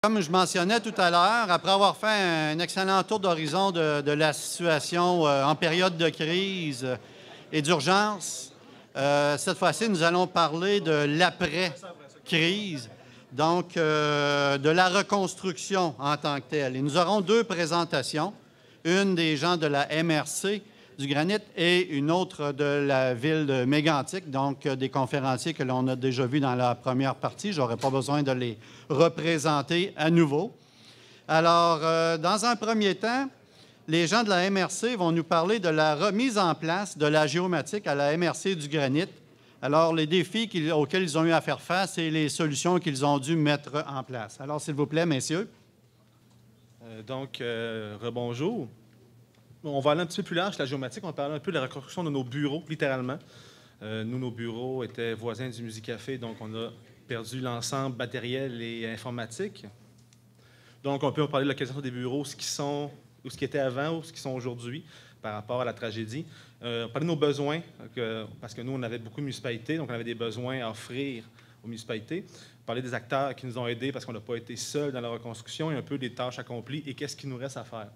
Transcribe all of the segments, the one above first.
Comme je mentionnais tout à l'heure, après avoir fait un excellent tour d'horizon de la situation en période de crise et d'urgence, cette fois-ci, nous allons parler de l'après-crise, donc de la reconstruction en tant que telle. Et nous aurons deux présentations, une des gens de la MRC du Granit et une autre de la ville de Mégantic, donc des conférenciers que l'on a déjà vus dans la première partie. Je n'aurai pas besoin de les représenter à nouveau. Alors, dans un premier temps, les gens de la MRC vont nous parler de la remise en place de la géomatique à la MRC du Granit. Alors, les défis auxquels ils ont eu à faire face et les solutions qu'ils ont dû mettre en place. Alors, s'il vous plaît, messieurs. Rebonjour. On va aller un petit peu plus large, la géomatique. On va parler un peu de la reconstruction de nos bureaux, littéralement. Nous, nos bureaux étaient voisins du Musicafé, donc on a perdu l'ensemble matériel et informatique. Donc, on peut parler de l'occasion des bureaux, ce qui était avant ou ce qui sont aujourd'hui par rapport à la tragédie. On parlait de nos besoins, parce que nous, on avait beaucoup de municipalités, donc on avait des besoins à offrir aux municipalités. On parlait des acteurs qui nous ont aidés parce qu'on n'a pas été seuls dans la reconstruction et un peu des tâches accomplies et qu'est-ce qu'il nous reste à faire.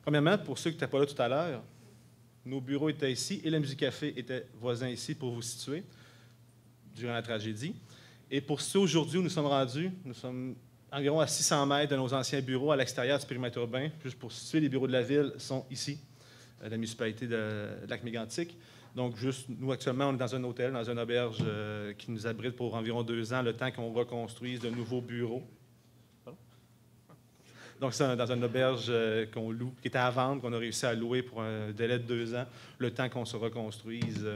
Premièrement, pour ceux qui n'étaient pas là tout à l'heure, nos bureaux étaient ici et le Musicafé était voisin ici pour vous situer durant la tragédie. Et pour ceux aujourd'hui où nous sommes rendus, nous sommes environ à 600 mètres de nos anciens bureaux à l'extérieur du périmètre urbain. Juste pour situer, les bureaux de la ville sont ici, la municipalité de Lac-Mégantic. Donc, juste, nous, actuellement, on est dans un hôtel, dans une auberge qui nous abrite pour environ 2 ans, le temps qu'on reconstruise de nouveaux bureaux. Donc, c'est dans une auberge qu'on loue, qui était à vendre, qu'on a réussi à louer pour un délai de 2 ans, le temps qu'on se reconstruise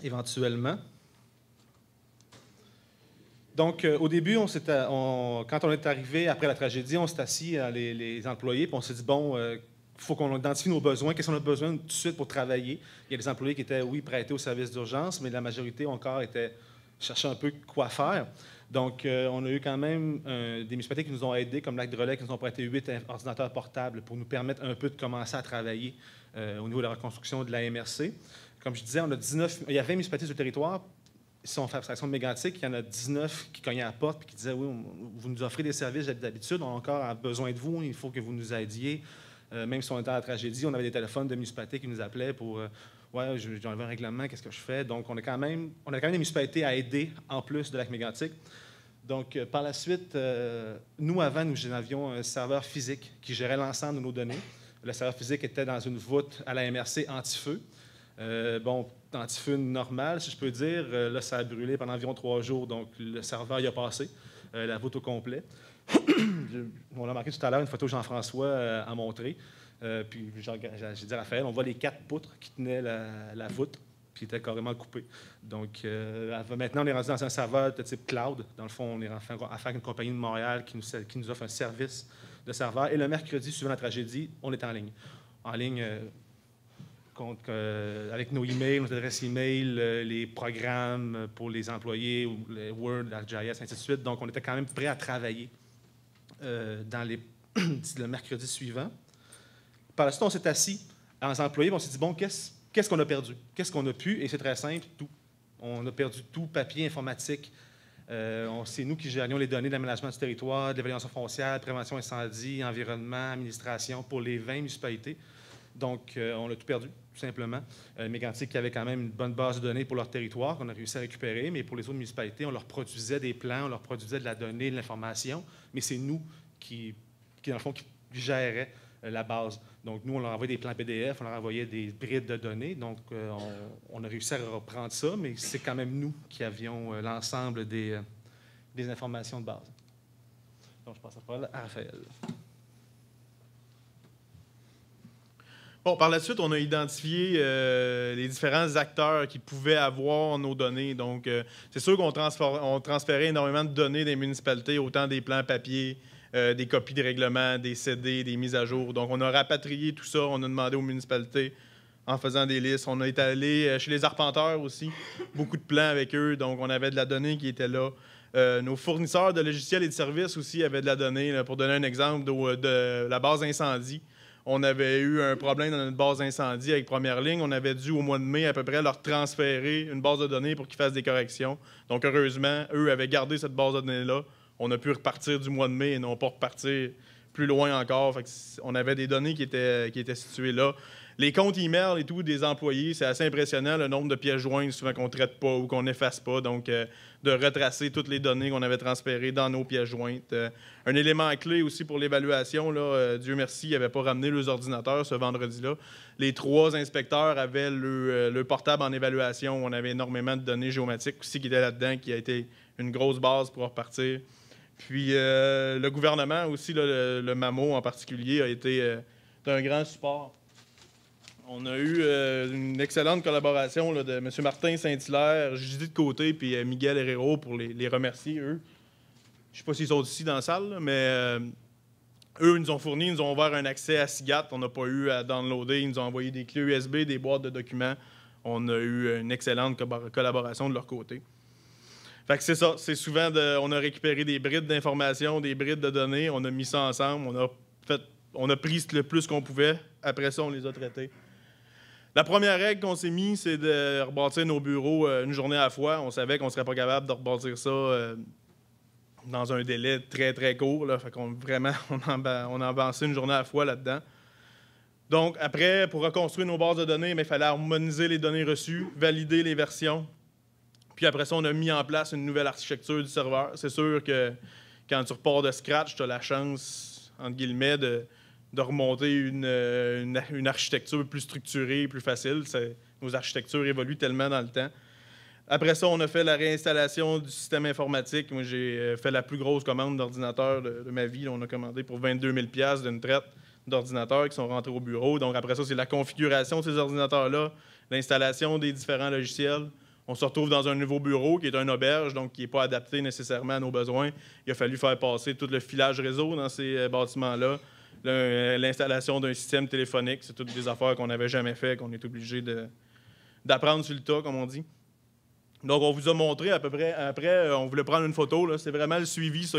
éventuellement. Donc, au début, quand on est arrivé après la tragédie, on s'est assis, les employés, puis on s'est dit, bon, il faut qu'on identifie nos besoins, qu'est-ce qu'on a besoin tout de suite pour travailler. Il y a des employés qui étaient, oui, prêtés au service d'urgence, mais la majorité encore cherchaient un peu quoi faire. Donc, on a eu quand même des municipalités qui nous ont aidés, comme Lac de Relais, qui nous ont prêté 8 ordinateurs portables pour nous permettre un peu de commencer à travailler au niveau de la reconstruction de la MRC. Comme je disais, il y a 20 municipalités sur le territoire. Si on fait abstraction de Mégantic, il y en a 19 qui cognaient à la porte et qui disaient « Oui, vous nous offrez des services d'habitude, on a encore besoin de vous, il faut que vous nous aidiez. » Même si on était dans la tragédie, on avait des téléphones de municipalités qui nous appelaient pour ouais, j'ai enlevé un règlement, qu'est-ce que je fais? Donc, on a quand même des municipalités à aider en plus de Lac-Mégantic. Donc, par la suite, nous avions un serveur physique qui gérait l'ensemble de nos données. Le serveur physique était dans une voûte à la MRC anti-feu. Anti-feu normal, si je peux dire. Là, ça a brûlé pendant environ 3 jours, donc le serveur y a passé, la voûte au complet. On a marqué tout à l'heure une photo que Jean-François a montrée. Puis j'ai dit à Raphaël, on voit les 4 poutres qui tenaient la voûte, puis étaient carrément coupées. Donc, maintenant, on est rendu dans un serveur de type cloud. Dans le fond, on est en affaire avec une compagnie de Montréal qui nous offre un service de serveur. Et le mercredi, suivant la tragédie, on est en ligne. En ligne avec nos emails, nos adresses email, les programmes pour les employés, ou les Word, ArcGIS, ainsi de suite. Donc, on était quand même prêt à travailler le mercredi suivant. Par la suite, on s'est assis en employés, on s'est dit, bon, qu'est-ce qu'on a perdu? Qu'est-ce qu'on a pu? Et c'est très simple, tout. On a perdu tout, papier, informatique. C'est nous qui gérions les données d'aménagement du territoire, de l'évaluation foncière, prévention incendie, environnement, administration pour les 20 municipalités. Donc, on a tout perdu, tout simplement. Mégantic qui avait quand même une bonne base de données pour leur territoire qu'on a réussi à récupérer, mais pour les autres municipalités, on leur produisait des plans, on leur produisait de la donnée, de l'information, mais c'est nous qui dans le fond, qui gérait la base. Donc, nous, on leur envoyait des plans PDF, on leur envoyait des brides de données. Donc, on a réussi à reprendre ça, mais c'est quand même nous qui avions l'ensemble des informations de base. Donc, je passe la parole à Raphaël. Bon, par la suite, on a identifié les différents acteurs qui pouvaient avoir nos données. Donc, c'est sûr qu'on transférait énormément de données des municipalités, autant des plans papier, des copies de règlements, des CD, des mises à jour. Donc, on a rapatrié tout ça, on a demandé aux municipalités en faisant des listes. On est allé chez les arpenteurs aussi, beaucoup de plans avec eux. Donc, on avait de la donnée qui était là. Nos fournisseurs de logiciels et de services aussi avaient de la donnée. Là, pour donner un exemple de la base incendie, on avait eu un problème dans notre base incendie avec Première Ligne. On avait dû, au mois de mai, à peu près, leur transférer une base de données pour qu'ils fassent des corrections. Donc, heureusement, eux avaient gardé cette base de données-là. on a pu repartir du mois de mai et non pas repartir plus loin encore. Fait que on avait des données qui étaient situées là. Les comptes email et tout des employés, c'est assez impressionnant le nombre de pièces jointes souvent qu'on ne traite pas ou qu'on n'efface pas. Donc, de retracer toutes les données qu'on avait transférées dans nos pièces jointes. Un élément clé aussi pour l'évaluation, Dieu merci, ils n'avaient pas ramené leurs ordinateurs ce vendredi-là. Les 3 inspecteurs avaient le portable en évaluation. On avait énormément de données géomatiques aussi qui étaient là-dedans, qui a été une grosse base pour repartir. Puis le gouvernement aussi, le MAMO en particulier, a été d'un grand support. On a eu une excellente collaboration de M. Martin Saint-Hilaire, Judith Côté puis Miguel Herrero pour les remercier, eux. Je ne sais pas s'ils sont ici dans la salle, mais eux, ils nous ont fourni, ils nous ont ouvert un accès à SIGAT. On n'a pas eu à downloader. Ils nous ont envoyé des clés USB, des boîtes de documents. On a eu une excellente collaboration de leur côté. Fait que c'est ça. C'est souvent, on a récupéré des brides d'informations, des brides de données. On a mis ça ensemble. On a pris le plus qu'on pouvait. Après ça, on les a traités. La première règle qu'on s'est mise, c'est de rebâtir nos bureaux une journée à la fois. On savait qu'on ne serait pas capable de rebâtir ça dans un délai très, très court. Là. Fait qu'on on a avancé une journée à la fois là-dedans. Donc, après, pour reconstruire nos bases de données, il fallait harmoniser les données reçues, valider les versions. Puis après ça, on a mis en place une nouvelle architecture du serveur. C'est sûr que quand tu repars de scratch, tu as la chance, entre guillemets, de remonter une architecture plus structurée, plus facile. Nos architectures évoluent tellement dans le temps. Après ça, on a fait la réinstallation du système informatique. Moi, j'ai fait la plus grosse commande d'ordinateur de ma vie. On a commandé pour 22 000 d'une traite d'ordinateurs qui sont rentrés au bureau. Donc après ça, c'est la configuration de ces ordinateurs-là, l'installation des différents logiciels. On se retrouve dans un nouveau bureau qui est une auberge, donc qui n'est pas adapté nécessairement à nos besoins. Il a fallu faire passer tout le filage réseau dans ces bâtiments-là. L'installation d'un système téléphonique, c'est toutes des affaires qu'on n'avait jamais fait, qu'on est obligé d'apprendre sur le tas, comme on dit. Donc, on vous a montré à peu près, après, on voulait prendre une photo. C'est vraiment le suivi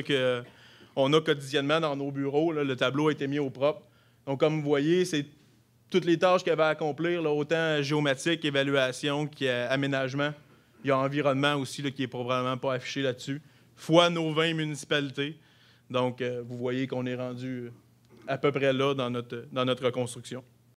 qu'on a quotidiennement dans nos bureaux. Là. Le tableau a été mis au propre. Donc, comme vous voyez, c'est toutes les tâches qu'il y avait à accomplir, là, autant géomatique, évaluation, qu'aménagement. Il y a environnement aussi là, qui n'est probablement pas affiché là-dessus, fois nos 20 municipalités. Donc, vous voyez qu'on est rendu à peu près là dans notre reconstruction.